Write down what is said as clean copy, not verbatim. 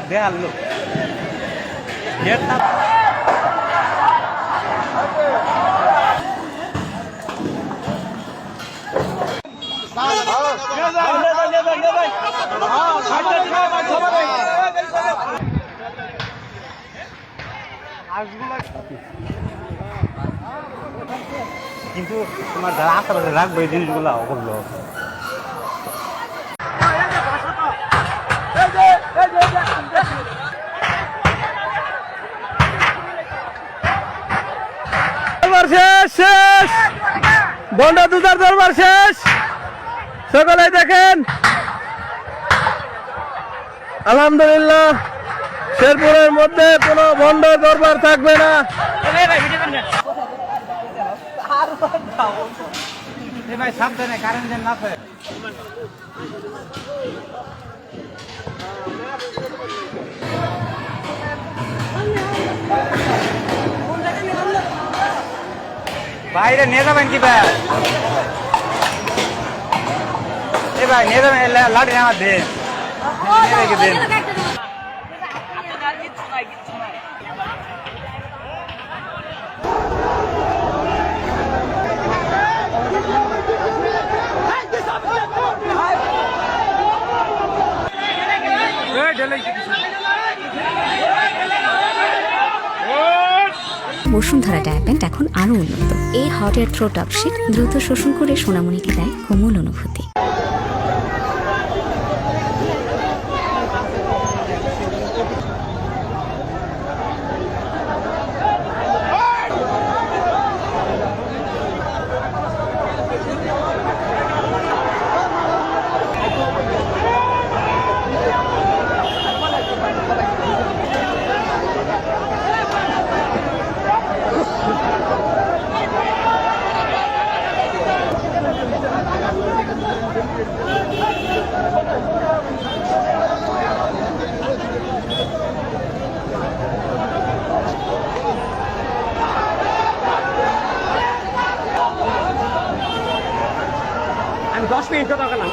দেখালো কিন্তু তোমার যারা আশেপাশে রাখবো এই জিনিসগুলো করলো শেষ বন্ড দুটার দরবার শেষ সকলে দেখেন আলহামদুলিল্লাহ শেরপুরের মধ্যে কোনো বন্ড দরবার থাকবে না। ভাই সাবধানে কারেন্ট যেন না থাকে। বাইরে নিয়ে যাবেন কি ভাই? এ ভাই নিয়ে যাবেন লাঠি আমার দেন রেখে দেন। বসুন্ধরা ডায়াপেন্ট এখন আরো উন্নত। এই hot air through top sheet দ্রুত শোষণ করে সোনামণিকে দেয় কোমল অনুভূতি। আমি 10 মিনিট দরকার না।